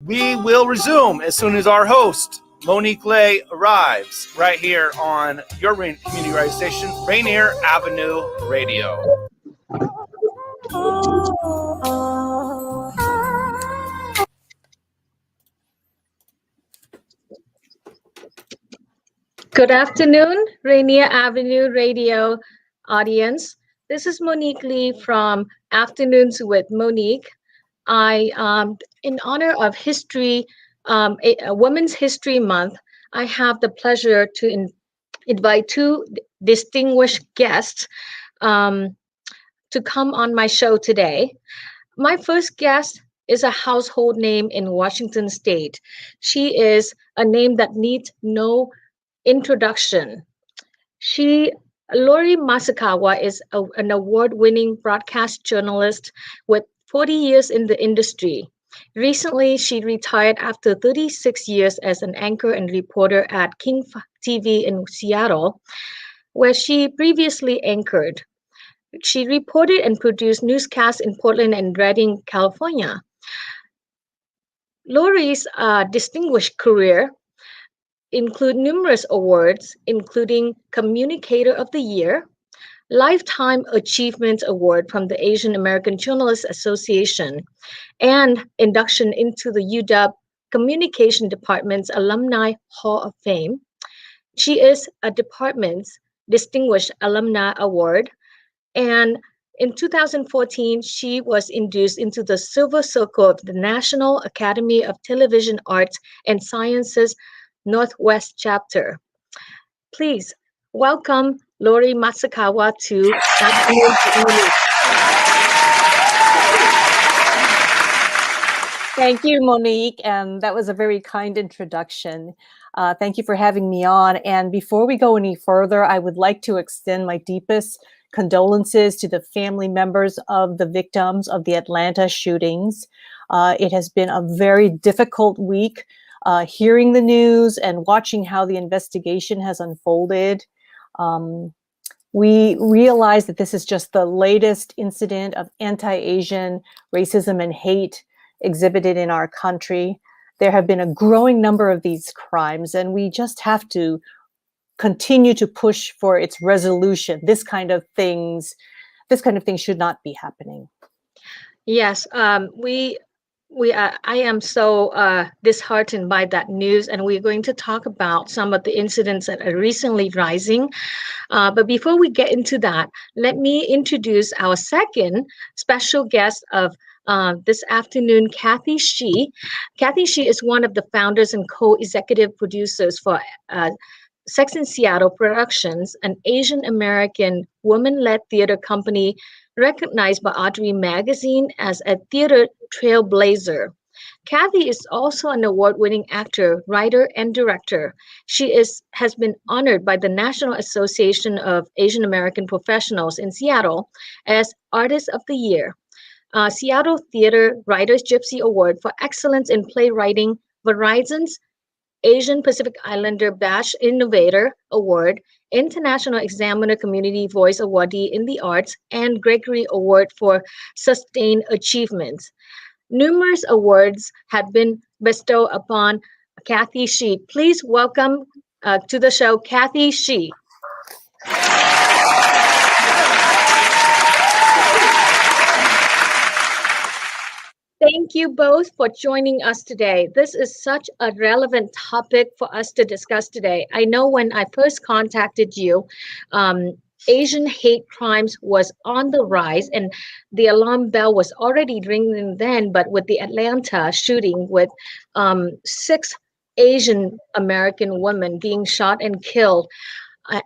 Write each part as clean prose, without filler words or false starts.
We will resume as soon as our host, Monique Lay, arrives right here on your community radio station, Rainier Avenue Radio. Good afternoon, Rainier Avenue Radio audience. This is Monique Lee from Afternoons with Monique. In honor of History, a Women's History Month, I have the pleasure to invite two distinguished guests to come on my show today. My first guest is a household name in Washington State. She is a name that needs no introduction. Lori Matsukawa is an award-winning broadcast journalist with 40 years in the industry. Recently, she retired after 36 years as an anchor and reporter at King TV in Seattle, where she previously anchored. She reported and produced newscasts in Portland and Redding, California. Lori's distinguished career include numerous awards, including Communicator of the Year, Lifetime Achievement Award from the Asian American Journalists Association, and induction into the UW Communication Department's Alumni Hall of Fame. She is a department's Distinguished Alumni Award, and in 2014, she was induced into the Silver Circle of the National Academy of Television Arts and Sciences Northwest Chapter. Please welcome Lori Matsukawa to Afternoon Community. Thank you, Monique, and that was a very kind introduction. Thank you for having me on. And before we go any further, I would like to extend my deepest condolences to the family members of the victims of the Atlanta shootings. It has been a very difficult week. Hearing the news and watching how the investigation has unfolded, we realize that this is just the latest incident of anti-Asian racism and hate exhibited in our country. There have been a growing number of these crimes, and we just have to continue to push for its resolution. This kind of things should not be happening. Yes, I am so disheartened by that news, and we're going to talk about some of the incidents that are recently rising. But before we get into that, let me introduce our second special guest of this afternoon, Kathy Hsieh. Kathy Hsieh is one of the founders and co-executive producers for Sex in Seattle Productions, an Asian American woman-led theater company recognized by Audrey Magazine as a theater trailblazer. Kathy is also an award-winning actor, writer, and director. She has been honored by the National Association of Asian American Professionals in Seattle as Artist of the Year, Seattle Theater Writers Gypsy Award for Excellence in Playwriting, Verizon's Asian Pacific Islander Bash Innovator Award, International Examiner Community Voice Awardee in the Arts, and Gregory Award for Sustained Achievements. Numerous awards have been bestowed upon Kathy Hsieh. Please welcome to the show, Kathy Hsieh. Thank you both for joining us today. This is such a relevant topic for us to discuss today. I know when I first contacted you, Asian hate crimes was on the rise, and the alarm bell was already ringing then, but with the Atlanta shooting with 6 Asian American women being shot and killed,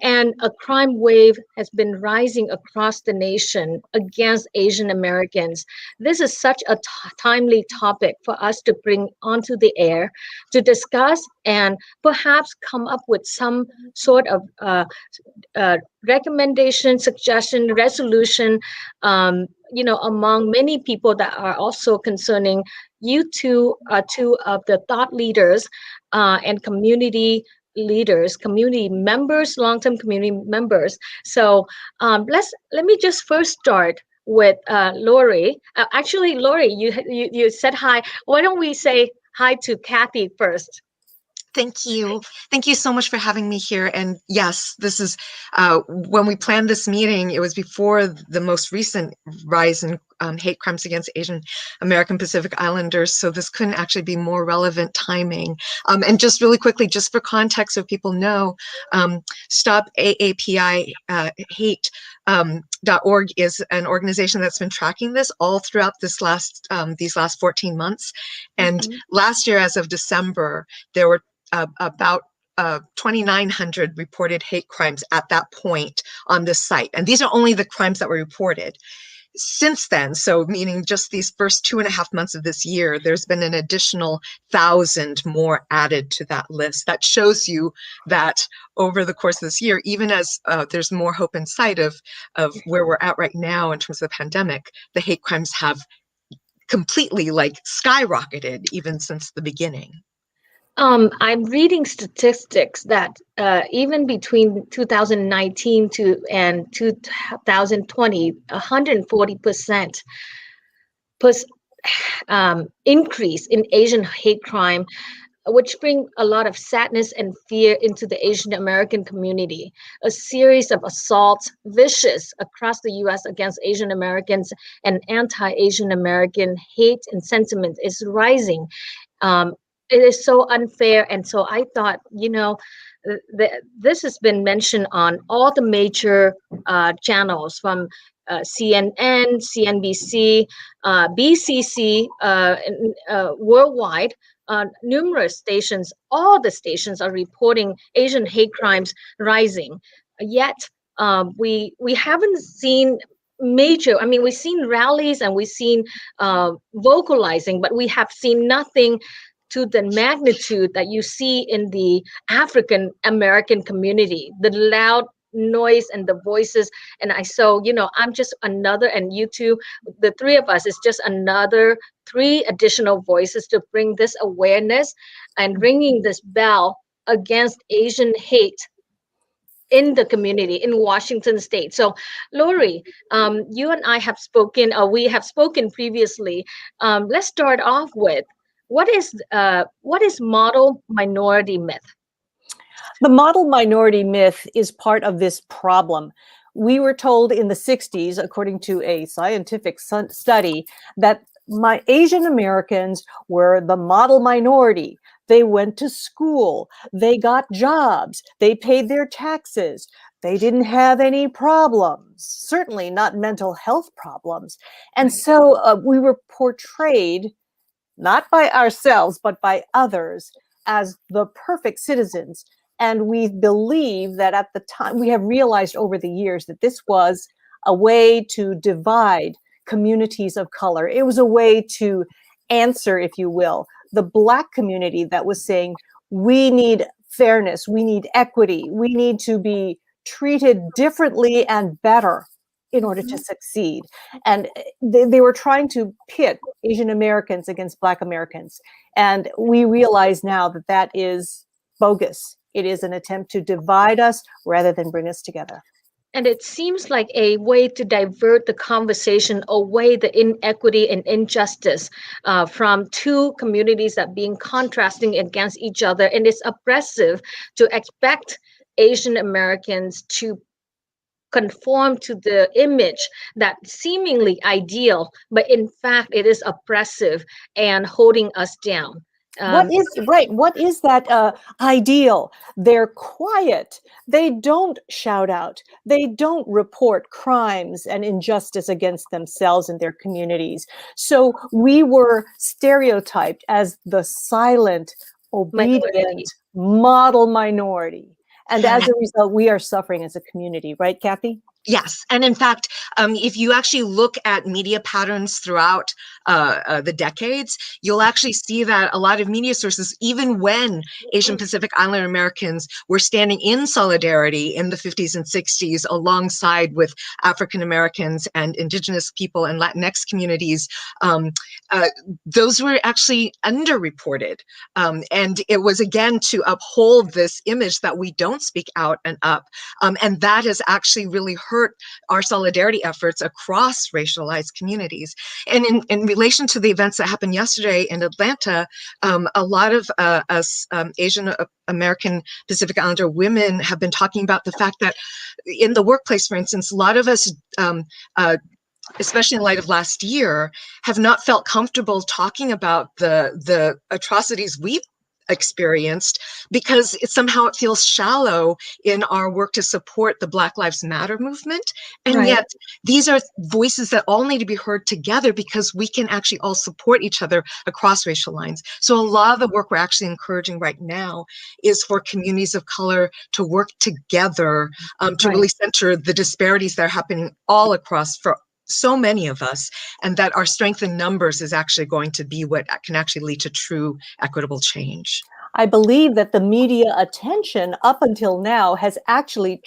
and a crime wave has been rising across the nation against Asian Americans. This is such a timely topic for us to bring onto the air to discuss and perhaps come up with some sort of recommendation, suggestion, resolution, among many people that are also concerning. You two are two of the thought leaders and community leaders, community members, long-term community members. So let me just first start with Lori. Actually, Lori, you said hi. Why don't we say hi to Kathy first. Thank you. Thank you so much for having me here. And yes, this is when we planned this meeting, it was before the most recent rise in hate crimes against Asian American Pacific Islanders. So this couldn't actually be more relevant timing. And just really quickly, just for context, so people know, Stop AAPI Hate. .org is an organization that's been tracking this all throughout these last 14 months. And last year, as of December, there were about 2,900 reported hate crimes at that point on this site. And these are only the crimes that were reported. Since then, so meaning just these first 2.5 months of this year, there's been an additional 1,000 more added to that list. That shows you that over the course of this year, even as there's more hope in sight of where we're at right now in terms of the pandemic, the hate crimes have completely skyrocketed even since the beginning. I'm reading statistics that even between 2019 and 2020, 140% increase in Asian hate crime, which bring a lot of sadness and fear into the Asian American community. A series of assaults, vicious across the U.S. against Asian Americans, and anti-Asian American hate and sentiment is rising. It is so unfair. And so I thought, this has been mentioned on all the major channels from CNN, CNBC, BCC, worldwide. Numerous stations, all the stations are reporting Asian hate crimes rising. Yet we haven't seen major, we've seen rallies and we've seen vocalizing, but we have seen nothing to the magnitude that you see in the African American community, the loud noise and the voices. And I'm just another, and you two, the three of us, is just another 3 additional voices to bring this awareness and ringing this bell against Asian hate in the community in Washington State. So, Lori, you and I have spoken, we have spoken previously. Let's start off with what is model minority myth? The model minority myth is part of this problem. We were told in the 60s, according to a scientific study, that Asian Americans were the model minority. They went to school, they got jobs, they paid their taxes, they didn't have any problems, certainly not mental health problems. And so we were portrayed, not by ourselves, but by others, as the perfect citizens. And we believe that at the time, we have realized over the years that this was a way to divide communities of color. It was a way to answer, if you will, the Black community that was saying, we need fairness, we need equity, we need to be treated differently and better in order to succeed. And they were trying to pit Asian Americans against Black Americans. And we realize now that that is bogus. It is an attempt to divide us rather than bring us together. And it seems like a way to divert the conversation away, the inequity and injustice from 2 communities that being contrasting against each other. And it's oppressive to expect Asian Americans to conform to the image that seemingly ideal, but in fact it is oppressive and holding us down. What is that ideal? They're quiet. They don't shout out. They don't report crimes and injustice against themselves and their communities. So we were stereotyped as the silent, obedient, model minority. And as a result, we are suffering as a community, right, Kathy? Yes. And in fact, if you actually look at media patterns throughout the decades, you'll actually see that a lot of media sources, even when Asian Pacific Islander Americans were standing in solidarity in the 50s and 60s alongside with African Americans and Indigenous people and Latinx communities, those were actually underreported. And it was, again, to uphold this image that we don't speak out and up. And that has actually really hurt hurt our solidarity efforts across racialized communities. And in relation to the events that happened yesterday in Atlanta, a lot of us Asian American Pacific Islander women have been talking about the fact that in the workplace, for instance, a lot of us, especially in light of last year, have not felt comfortable talking about the atrocities we've experienced because somehow it feels shallow in our work to support the Black Lives Matter movement. And yet these are voices that all need to be heard together because we can actually all support each other across racial lines. So a lot of the work we're actually encouraging right now is for communities of color to work together to really center the disparities that are happening all across for so many of us, and that our strength in numbers is actually going to be what can actually lead to true equitable change. I believe that the media attention up until now has actually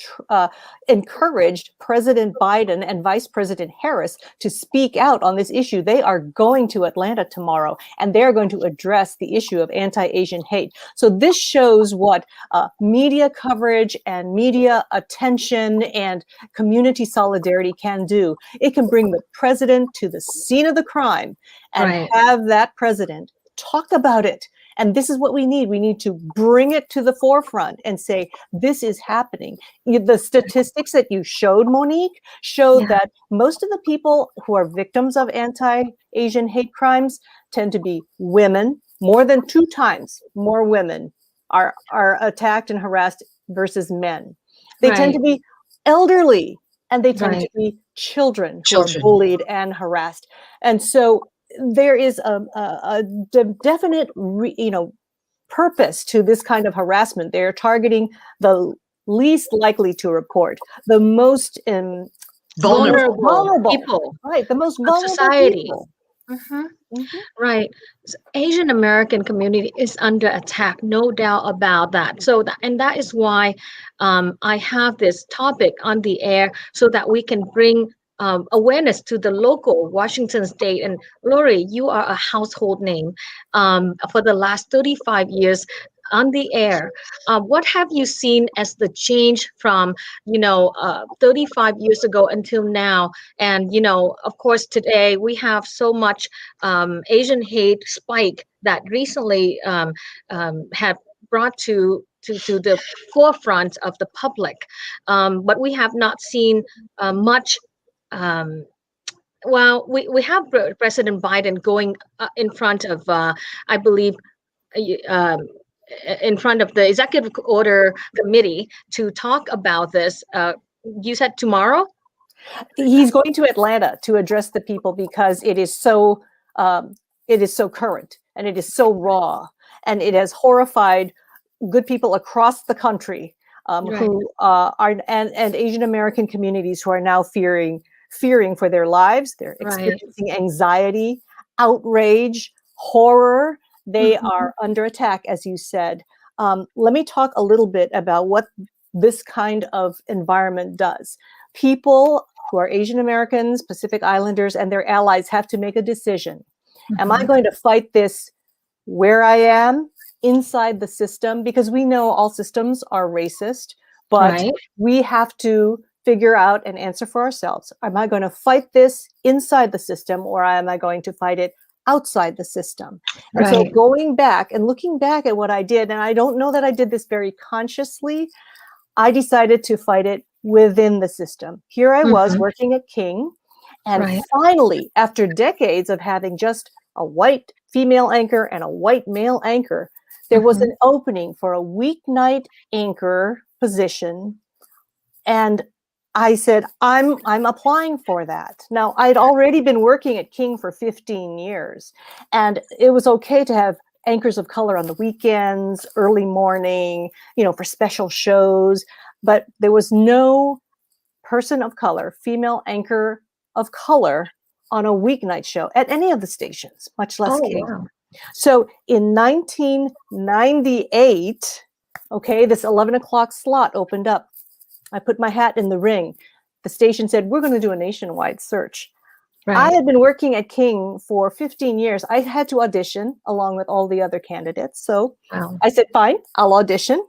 encouraged President Biden and Vice President Harris to speak out on this issue. They are going to Atlanta tomorrow, and they're going to address the issue of anti-Asian hate. So this shows what media coverage and media attention and community solidarity can do. It can bring the president to the scene of the crime and have that president talk about it. And this is what we need. We need to bring it to the forefront and say, this is happening. The statistics that you showed, Monique, showed that most of the people who are victims of anti-Asian hate crimes tend to be women. More than 2 times more women are attacked and harassed versus men. They tend to be elderly, and they tend to be children who are bullied and harassed. And so there is a definite, purpose to this kind of harassment. They're targeting the least likely to report, the most vulnerable people, right? The most vulnerable society. People. Right. Asian American community is under attack, no doubt about that. So that is why I have this topic on the air so that we can bring awareness to the local Washington state. And Lori, you are a household name for the last 35 years on the air. What have you seen as the change from 35 years ago until now? And of course today we have so much Asian hate spike that recently have brought to the forefront of the public, but we have not seen much. Well, we have President Biden going in front of, I believe, in front of the Executive Order Committee to talk about this. You said tomorrow? He's going to Atlanta to address the people because it is so current and it is so raw, and it has horrified good people across the country who are and Asian American communities who are now fearing for their lives. They're experiencing anxiety, outrage, horror. They are under attack, as you said. Let me talk a little bit about what this kind of environment does. People who are Asian Americans, Pacific Islanders, and their allies have to make a decision. Am I going to fight this where I am, inside the system? Because we know all systems are racist, but we have to figure out and answer for ourselves. Am I going to fight this inside the system, or am I going to fight it outside the system? And so going back and looking back at what I did, and I don't know that I did this very consciously, I decided to fight it within the system. Here I was working at King, and finally, after decades of having just a white female anchor and a white male anchor, there was an opening for a weeknight anchor position. And I said, I'm applying for that. Now, I'd already been working at King for 15 years, and it was okay to have anchors of color on the weekends, early morning, for special shows, but there was no person of color, female anchor of color on a weeknight show at any of the stations, much less King. Wow. So in 1998, this 11 o'clock slot opened up. I put my hat in the ring. The station said, we're going to do a nationwide search. I had been working at King for 15 years. I had to audition along with all the other candidates. So I said, fine, I'll audition.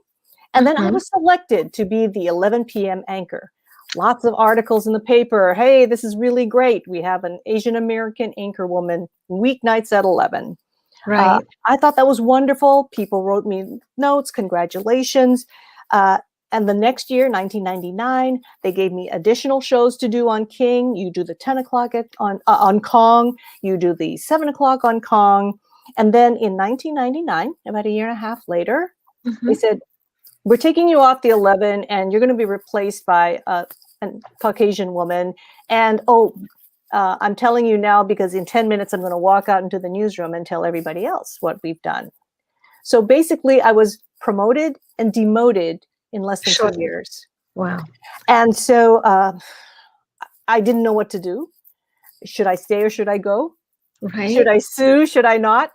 And then I was selected to be the 11 p.m. anchor. lots of articles in the paper. Hey, this is really great. We have an Asian American anchor woman, weeknights at 11. Right. I thought that was wonderful. People wrote me notes, congratulations. And the next year, 1999, they gave me additional shows to do on King. You do the 10 o'clock on Kong. You do the 7 o'clock on Kong. And then in 1999, about a year and a half later, they said, we're taking you off the 11 and you're going to be replaced by a Caucasian woman. And I'm telling you now because in 10 minutes, I'm going to walk out into the newsroom and tell everybody else what we've done. So basically, I was promoted and demoted in less than 2 years. Wow. And so I didn't know what to do. Should I stay or should I go? Right. Should I sue? Should I not?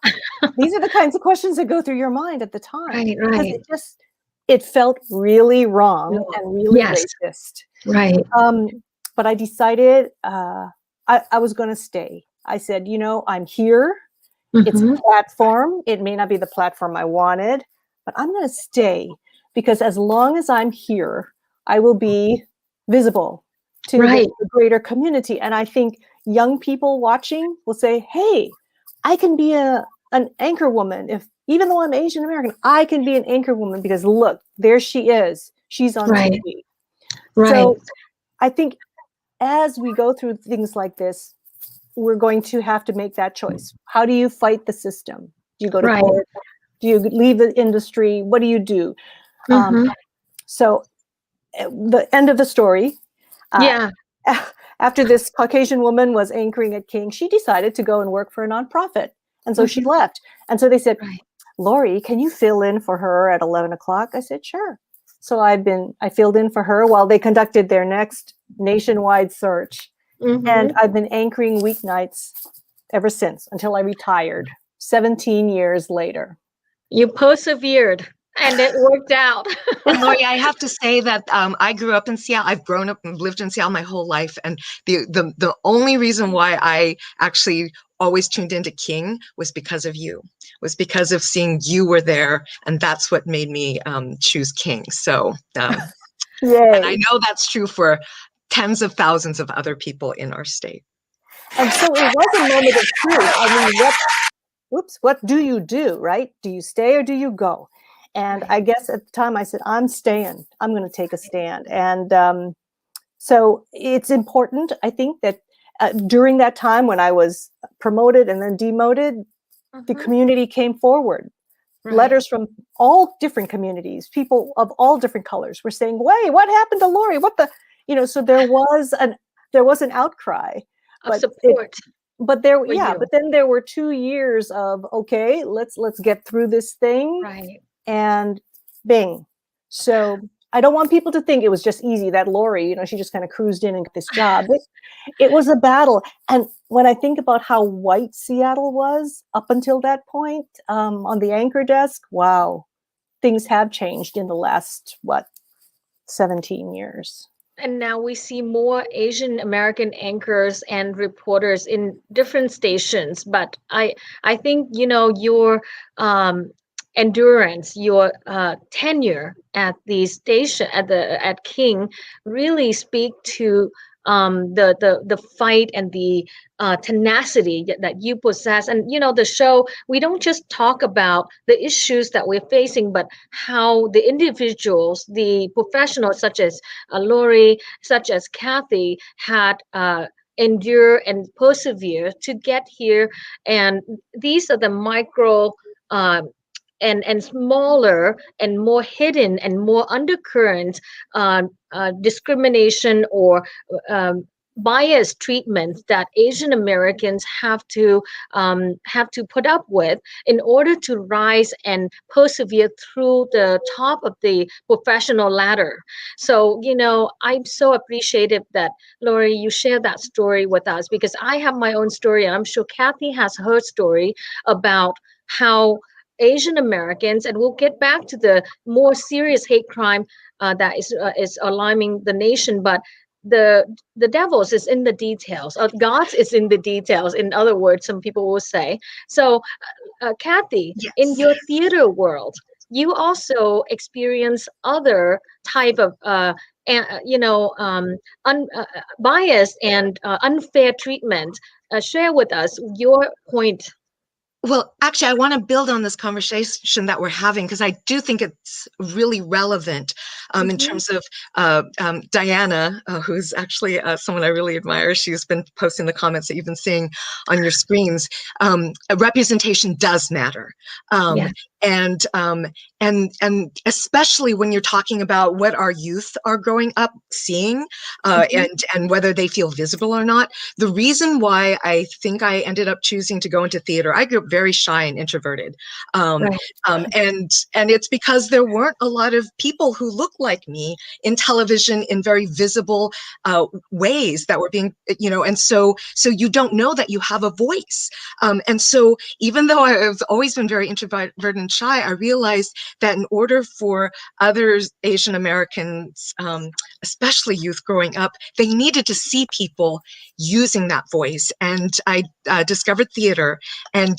These are the kinds of questions that go through your mind at the time. Right. Because it felt really wrong and really racist. Right. But I decided I was going to stay. I said, I'm here. It's a platform. It may not be the platform I wanted, but I'm going to stay because as long as I'm here, I will be visible to the greater community. And I think young people watching will say, hey, I can be an anchor woman. Even though I'm Asian American, I can be an anchor woman because look, there she is. She's on TV. Right. So I think as we go through things like this, we're going to have to make that choice. How do you fight the system? Do you go to court? Do you leave the industry? What do you do? So the end of the story. After this Caucasian woman was anchoring at King, she decided to go and work for a nonprofit. And so she left. And so they said, Lori, can you fill in for her at 11 o'clock? I said, sure. So I filled in for her while they conducted their next nationwide search. And I've been anchoring weeknights ever since until I retired 17 years later. You persevered and it worked out. And Lori, I have to say that I grew up in Seattle. I've grown up and lived in Seattle my whole life. And the only reason why I actually always tuned into King was because of you, was because of seeing you were there. And that's what made me choose King. So, and I know that's true for tens of thousands of other people in our state. And so it was a moment of truth. I mean, what do you do, right? Do you stay or do you go? And I guess at the time I said, I'm staying. I'm going to take a stand. And so it's important, I think, that during that time when I was promoted and then demoted, the community came forward. Letters from all different communities, people of all different colors were saying, wait, what happened to Lori? So there was an outcry of support. But then there were 2 years of, okay, let's get through this thing. Right. And bing. So I don't want people to think it was just easy that Lori, she just kind of cruised in and got this job. It was a battle. And when I think about how white Seattle was up until that point on the anchor desk, wow, things have changed in the last, 17 years. And now we see more Asian American anchors and reporters in different stations. But I think, your endurance, your tenure at the station at King really speak to the fight and the tenacity that you possess. And the show, we don't just talk about the issues that we're facing, but how the individuals, the professionals such as Lori, such as Kathy, had endure and persevere to get here. And these are the micro and smaller and more hidden and more undercurrent discrimination or biased treatment that Asian Americans have to put up with in order to rise and persevere through the top of the professional ladder. So, I'm so appreciative that, Lori, you share that story with us, because I have my own story, and I'm sure Kathy has her story about how Asian Americans, and we'll get back to the more serious hate crime that is alarming the nation, but the devil's is in the details. God's is in the details. In other words, some people will say. So, Kathy, in your theater world, you also experience other type of biased and unfair treatment. Share with us your point. Well, actually, I want to build on this conversation that we're having because I do think it's really relevant in terms of Diana, who's actually someone I really admire. She's been posting the comments that you've been seeing on your screens. Representation does matter. Yeah. And especially when you're talking about what our youth are growing up seeing and whether they feel visible or not. The reason why I think I ended up choosing to go into theater, I grew up very shy and introverted. Right. And it's because there weren't a lot of people who looked like me in television in very visible ways that were being, and so you don't know that you have a voice. And so even though I've always been very introverted and shy, I realized that in order for others, Asian Americans, especially youth growing up, they needed to see people using that voice. And I discovered theater. And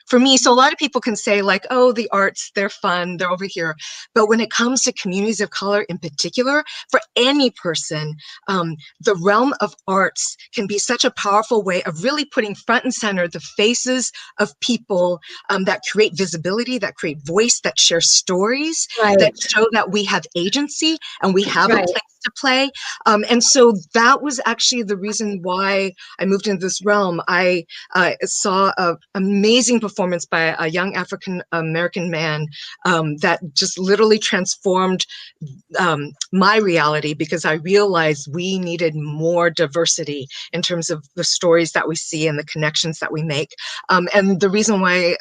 for me, so a lot of people can say like, oh, the arts, they're fun, they're over here. But when it comes to communities of color in particular, for any person, the realm of arts can be such a powerful way of really putting front and center the faces of people that create visibility, that create voice, that share stories, that show that we have agency and we have a place to play. And so that was actually the reason why I moved into this realm. I saw an amazing performance by a young African American man that just literally transformed my reality, because I realized we needed more diversity in terms of the stories that we see and the connections that we make. And the reason why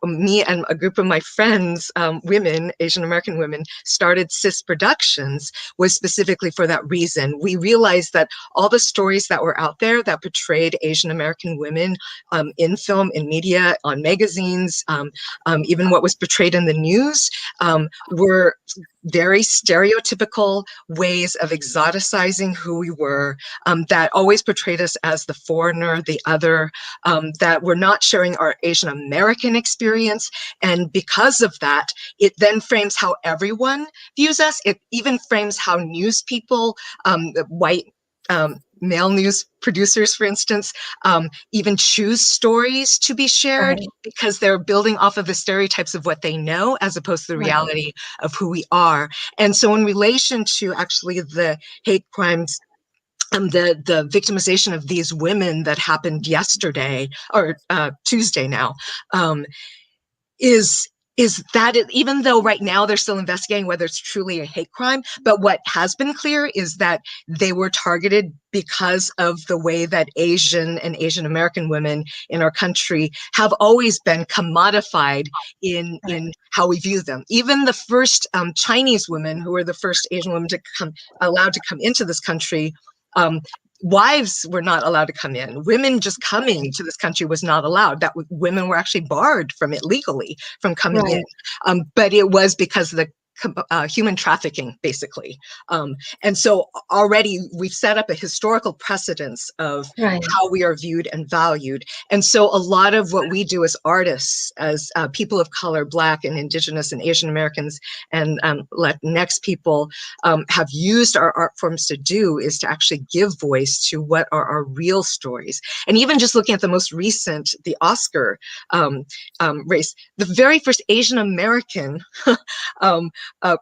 me and a group of my friends, women, Asian American women, started 5's Productions was specifically for that reason. We realized that all the stories that were out there that portrayed Asian American women in film, in media, on magazines, even what was portrayed in the news, were very stereotypical ways of exoticizing who we were, that always portrayed us as the foreigner, the other, that we're not sharing our Asian American experience. And because of that, it then frames how everyone views us. It even frames how news people, white male news producers, for instance, even choose stories to be shared because they're building off of the stereotypes of what they know as opposed to the reality of who we are. And so in relation to actually the hate crimes, the victimization of these women that happened yesterday or Tuesday now, is that even though right now they're still investigating whether it's truly a hate crime, but what has been clear is that they were targeted because of the way that Asian and Asian American women in our country have always been commodified in how we view them. Even the first Chinese women, who were the first Asian women to allowed to come into this country, wives were not allowed to come in. Women just coming to this country was not allowed. That women were actually barred from it legally, from coming in. But it was because of the human trafficking, basically. And so already we've set up a historical precedence of how we are viewed and valued. And so a lot of what we do as artists, as people of color, Black and Indigenous and Asian Americans and Latinx people have used our art forms to do is to actually give voice to what are our real stories. And even just looking at the most recent, the Oscar race, the very first Asian American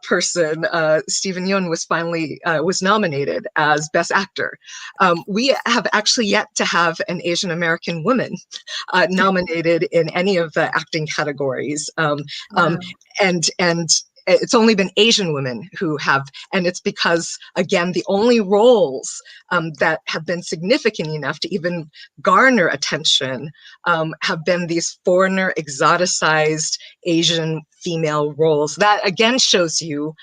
person, Stephen Yeun, was finally was nominated as Best Actor. We have actually yet to have an Asian American woman nominated in any of the acting categories, and it's only been Asian women who have, and it's because, again, the only roles that have been significant enough to even garner attention have been these foreigner, exoticized Asian female roles. That, again, shows you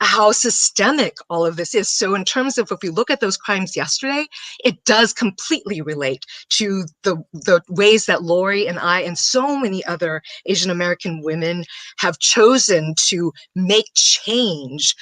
how systemic all of this is. So in terms of, if we look at those crimes yesterday, it does completely relate to the ways that Lori and I and so many other Asian American women have chosen to make change,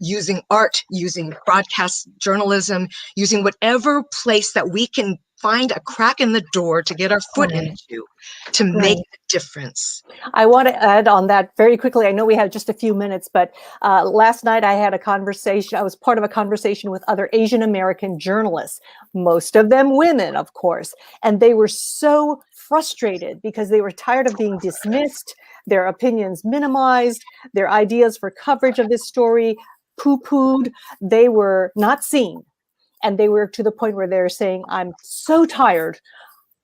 using art, using broadcast journalism, using whatever place that we can find a crack in the door to get our foot Right. into to make a difference. I want to add on that very quickly. I know we have just a few minutes, but last night I had a conversation. I was part of a conversation with other Asian American journalists, most of them women, of course. And they were so frustrated because they were tired of being dismissed, their opinions minimized, their ideas for coverage of this story poo-pooed. They were not seen. And they were to the point where they're saying, I'm so tired.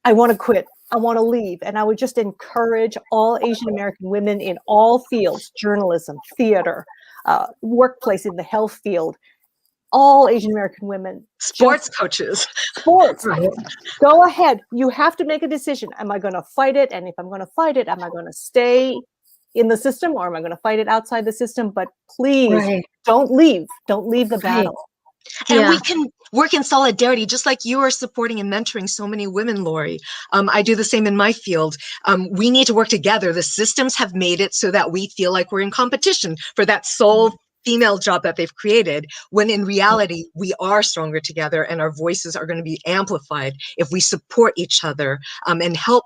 I want to quit. I want to leave. And I would just encourage all Asian American women in all fields, journalism, theater, workplace in the health field, all Asian American women. Sports coaches. Sports. Go ahead. You have to make a decision. Am I going to fight it? And if I'm going to fight it, am I going to stay in the system or am I going to fight it outside the system? But please don't leave. Don't leave the battle. And we can work in solidarity, just like you are supporting and mentoring so many women, Lori. I do the same in my field. We need to work together. The systems have made it so that we feel like we're in competition for that sole female job that they've created, when in reality, we are stronger together and our voices are going to be amplified if we support each other and help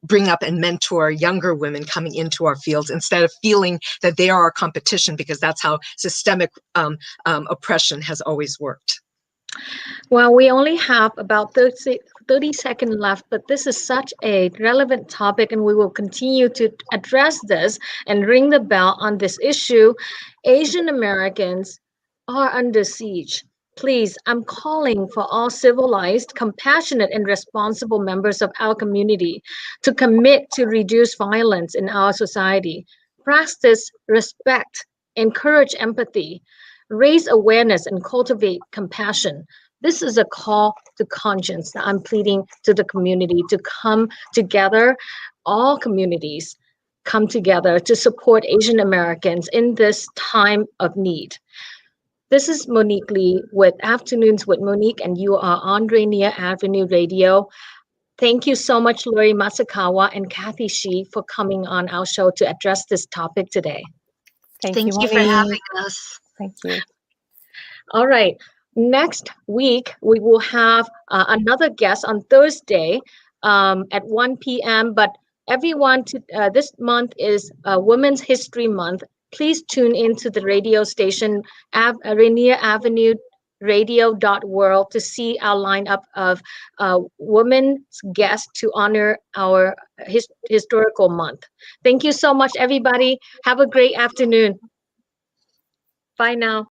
bring up and mentor younger women coming into our fields instead of feeling that they are our competition, because that's how systemic oppression has always worked. Well, we only have about 30 seconds left, but this is such a relevant topic, and we will continue to address this and ring the bell on this issue. Asian Americans are under siege. Please, I'm calling for all civilized, compassionate, and responsible members of our community to commit to reduce violence in our society, practice respect, encourage empathy, raise awareness, and cultivate compassion. This is a call to conscience that I'm pleading to the community to come together. All communities come together to support Asian Americans in this time of need. This is Monique Lee with Afternoons with Monique, and you are on Rainier Avenue Radio. Thank you so much, Lori Matsukawa and Kathy Hsieh, for coming on our show to address this topic today. Thank you for having us. Thank you. All right. Next week, we will have another guest on Thursday at 1 p.m. But everyone, this month is Women's History Month. Please tune into the radio station, Rainier Avenue Radio.world, to see our lineup of women's guests to honor our historical month. Thank you so much, everybody. Have a great afternoon. Bye now.